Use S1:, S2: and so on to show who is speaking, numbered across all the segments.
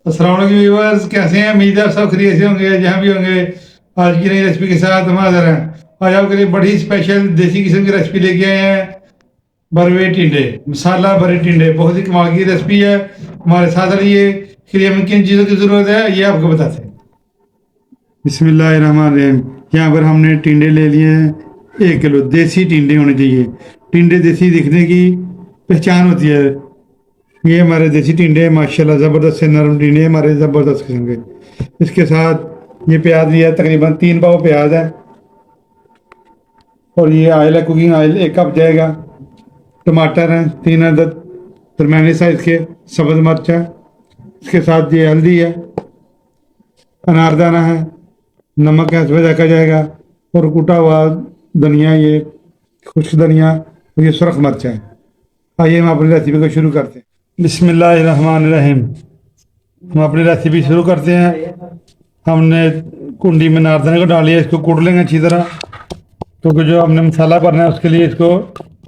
S1: अस्सलाम वालेकुम व्यूअर्स, कैसे हैं? उम्मीद है आप सब खैरियत से होंगे जहाँ भी होंगे। आज की नई रेसिपी के साथ हम हाजिर हैं। आज आपके लिए बड़ी स्पेशल देसी किस्म की रेसिपी लेके आए हैं। भरवे टिंडे, मसाला भरे टिंडे, बहुत ही कमाल की रेसिपी है। हमारे साथ रहिए। फिर हमें किन चीज़ों की ज़रूरत है ये आपको बताते हैं। बिस्मिल्लाहिर्रहमानिर्रहीम। यहाँ पर हमने टिंडे ले लिए हैं 1 किलो। देसी टिंडे होने चाहिए। टिंडे देसी दिखने की पहचान होती है। ये हमारे देसी टिंडे हैं, माशाल्लाह ज़बरदस्त से नरम टिंडे हैं हमारे, ज़बरदस्त किस्म के। इसके साथ ये प्याज लिया, तकरीबन 3 पाव प्याज है। और ये ऑयल है, कुकिंग ऑयल 1 कप जाएगा। टमाटर हैं 3 अदद दरमियाने साइज़ के। सब्ज़ मिर्च है। इसके साथ ये हल्दी है, अनारदाना है, नमक है, इसमें देखा जाएगा। और कूटा हुआ धनिया, ये खुश्क धनिया, और ये सुरख मिर्च है। आइए हम अपनी रेसिपी को शुरू करते हैं। बिस्मिल्लाहिर्रहमानिर्रहीम। हम अपनी रेसिपी शुरू करते हैं। हमने कुंडी में नारदाने को डाल लिया, इसको कूट लेंगे अच्छी तरह, क्योंकि जो हमने मसाला भरना है उसके लिए इसको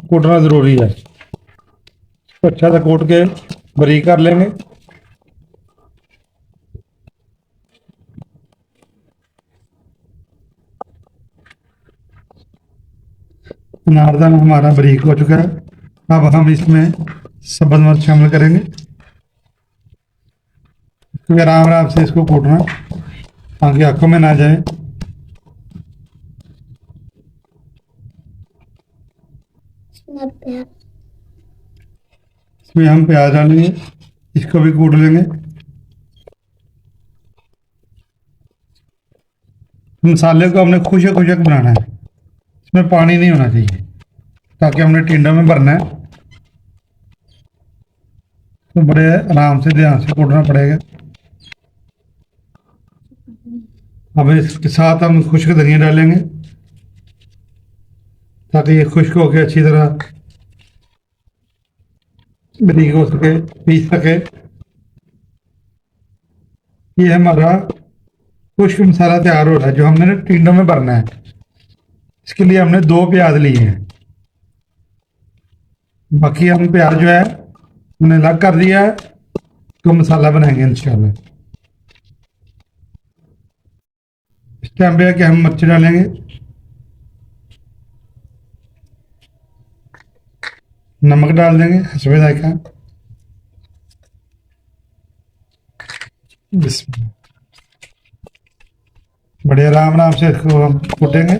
S1: कूटना ज़रूरी है। तो अच्छा सा कूट के बारीक कर लेंगे। नारदाना हमारा बारीक हो चुका है। अब हम इसमें सब्ज़ मिर्च शामिल करेंगे। फिर आराम आराम से इसको कूटना ताकि आंखों में ना जाए। इसमें हम प्याज डालेंगे, इसको भी कूट लेंगे। मसाले को हमने खुशक खुशक बनाना है, इसमें पानी नहीं होना चाहिए, ताकि हमने टिंडों में भरना है। तो बड़े आराम से ध्यान से कूटना पड़ेगा। अब इसके साथ हम खुश्क धनिया डालेंगे, ताकि ये खुश्क होकर अच्छी तरह बारीक हो सके, पीस सके। ये हमारा खुश्क मसाला तैयार हो रहा है, जो हमने ना टिंडों में भरना है। इसके लिए हमने 2 प्याज लिए हैं। बाकी हम प्याज जो है हमने अलग कर दिया है, तो मसाला बनाएंगे इंशाल्लाह। इस टाइम पे है कि हम मिर्च डालेंगे, नमक डाल देंगे हस्बे जायका। बिस्मिल्लाह। बड़े आराम आराम से इसको हम कूटेंगे।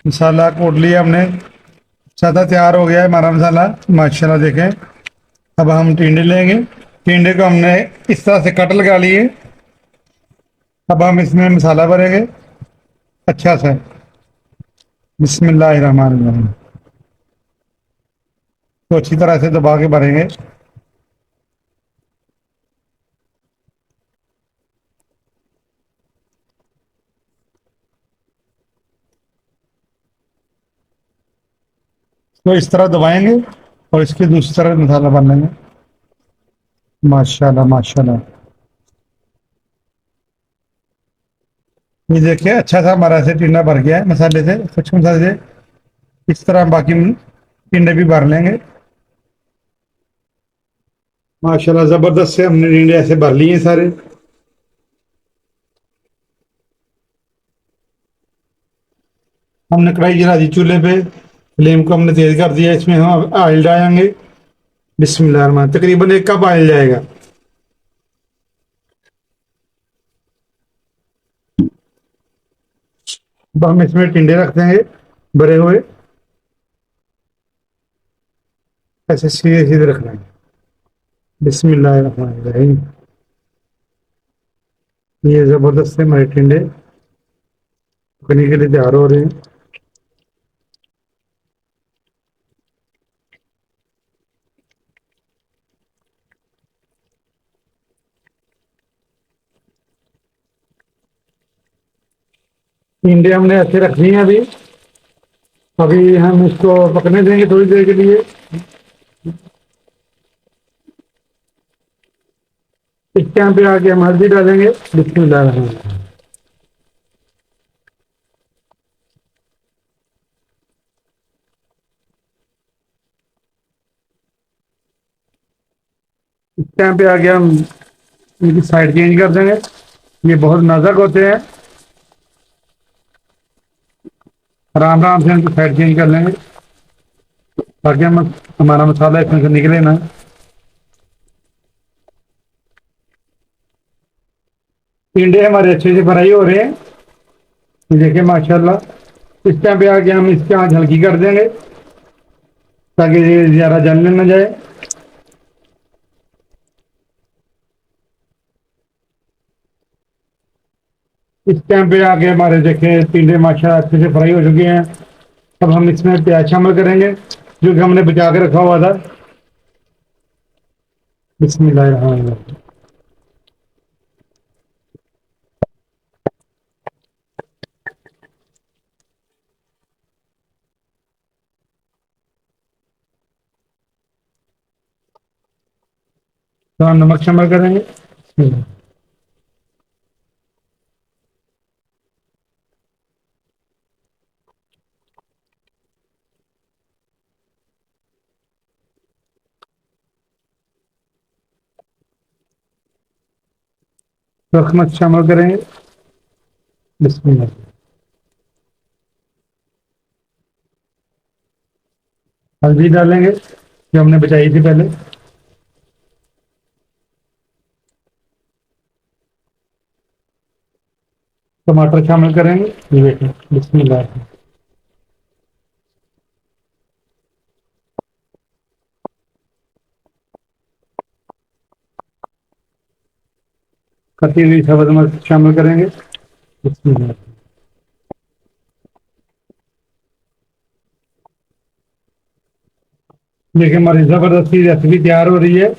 S1: मसाला कूट लिया हमने, ज़्यादा तैयार हो गया है हमारा मसाला, माशाल्लाह देखें। अब हम टिंडे लेंगे। टिंडे को हमने इस तरह से कट लगा लिए। अब हम इसमें मसाला भरेंगे अच्छा सा। बिस्मिल्लाहिर्रहमानिर्रहीम। तो अच्छी तरह से दबा के भरेंगे। तो इस तरह दबाएंगे और इसके दूसरी तरफ मसाला भर लेंगे। माशाल्लाह माशाल्लाह। ये देखिए अच्छा सा हमारा से टिंडा भर गया है मसाले से, कुछ मसाले से। इस तरह हम बाकी टिंडे भी भर लेंगे। माशाल्लाह जबरदस्त से हमने टिंडे ऐसे भर लिए हैं सारे। हमने कढ़ाई जला दी चूल्हे पे, फ्लेम को हमने तेज कर दिया। इसमें हम ऑयल डालेंगे। बिस्मिल्लाह, तकरीबन 1 कप ऑयल जाएगा। अब हम इसमें टिंडे रख देंगे भरे हुए, ऐसे सीधे सीधे रखना है। बिस्मिल्लाहिर्रहमानिर्रहीम। ये जबरदस्त से हमारे टिंडे पकने के लिए तैयार हो रहे हैं। टिंडे हमने ऐसे रख दिए हैं अभी। अभी हम इसको पकने देंगे थोड़ी देर के लिए। इस टाइम पे आके हम हल्दी डालेंगे। बिस्मिल्लाह। اس ٹائم پہ آگے ہم ان کی سائڈ چینج کر دیں گے. یہ بہت نازک ہوتے ہیں, آرام آرام سے ان کی سائڈ چینج کر لیں گے تاکہ ہمارا مسالہ اس میں سے نکلے نا. ٹنڈے ہمارے اچھے سے فرائی ہو رہے ہیں, یہ دیکھیں ماشاء اللہ. اس ٹائم پہ آگے ہم اس کی آنچ ہلکی کر دیں گے تاکہ یہ زیادہ جلنے نہ جائے. اس ٹائم پہ آگے ہمارے دیکھیں ٹنڈے ماشاء اللہ اچھے سے فرائی ہو چکے ہیں. اب ہم اس میں پیاز شامل کریں گے جو کہ ہم نے بچا کے رکھا ہوا تھا. بسم اللہ الرحمن الرحیم. تو ہم نمک شامل کریں گے. بسم اللہ. سرخ مرچ شامل کریں گے. بسم اللہ. ہلدی ڈالیں گے جو ہم نے بچائی تھی پہلے. ٹماٹر شامل کریں گے. یہ دیکھیں بسم اللہ. کٹی ہوئی سبز مرچ شامل کریں گے. بسم اللہ. دیکھیں ہماری زبردستی ریسیپی تیار ہو رہی ہے.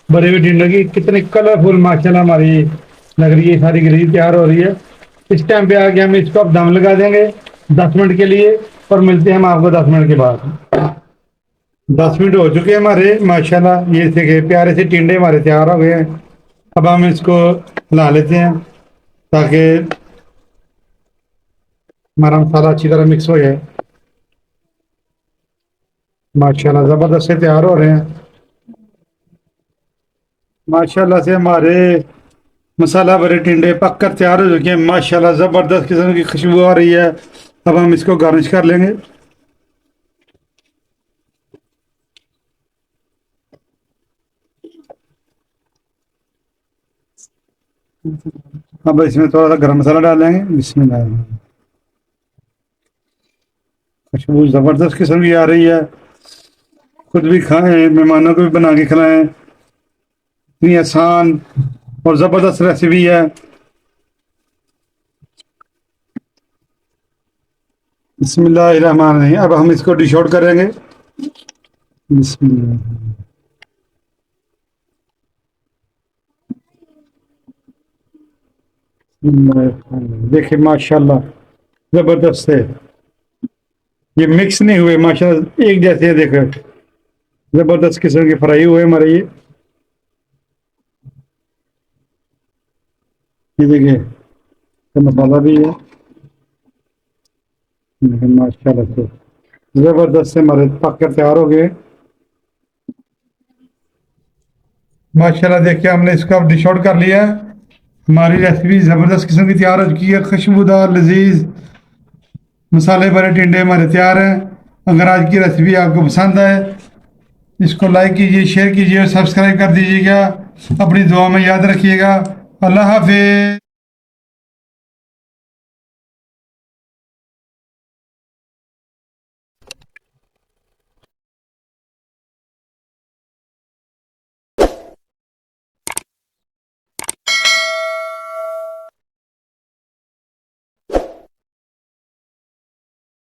S1: بڑے ہوئے ٹنڈے کی کتنی کلرفل ماشاء اللہ ہماری لگ رہی ہے, ساری گریوی تیار ہو رہی ہے. اس ٹائم پہ آگے ہم اس کو اب دم لگا دیں گے 10 منٹ کے لیے, اور ملتے ہیں ہم آپ کو 10 منٹ کے بعد. 10 منٹ ہو چکے ہیں ہمارے ماشاء اللہ. یہ دیکھیں پیارے سے ٹنڈے ہمارے تیار ہو گئے ہیں. اب ہم اس کو ہلا لیتے ہیں تاکہ ہمارا مسالہ اچھی طرح مکس ہو جائے. ماشاء اللہ زبردست سے تیار ہو رہے ہیں. ماشاء اللہ سے ہمارے مسالہ بھرے ٹنڈے پک کر تیار ہو چکے ہیں. ماشاء اللہ زبردست قسم کی خوشبو آ رہی ہے. اب ہم اس کو گارنش کر لیں گے. اب اس میں تھوڑا سا گرم مسالہ ڈالیں گے. بسم اللہ. خوشبو زبردست قسم کی آ رہی ہے. خود بھی کھائیں, مہمانوں کو بھی بنا کے کھلائیں. اتنی آسان اور زبردست ریسیپی ہے. بسم اللہ الرحمن الرحیم. اب ہم اس کو ڈش آؤٹ کریں گے. بسم اللہ. دیکھیں ماشاء اللہ زبردست ہے. یہ مکس نہیں ہوئے ماشاء اللہ, ایک جیسے دیکھیں زبردست قسم کے فرائی ہوئے ہمارے. یہ دیکھیں مسالہ بھی ہے ماشاء اللہ سے زبردست سے ہمارے پک کر تیار ہو گئے. ماشاء اللہ دیکھیں ہم نے اس کا ڈش آؤٹ کر لیا. ہماری ریسیپی زبردست قسم کی تیار ہو چکی ہے. خوشبودار لذیذ مسالے بھرے ٹنڈے ہمارے تیار ہیں. اگر آج کی ریسیپی آپ کو پسند آئے اس کو لائک کیجیے, شیئر کیجیے اور سبسکرائب کر دیجیے گا. اپنی دعا میں یاد رکھیے گا. اللہ حافظ.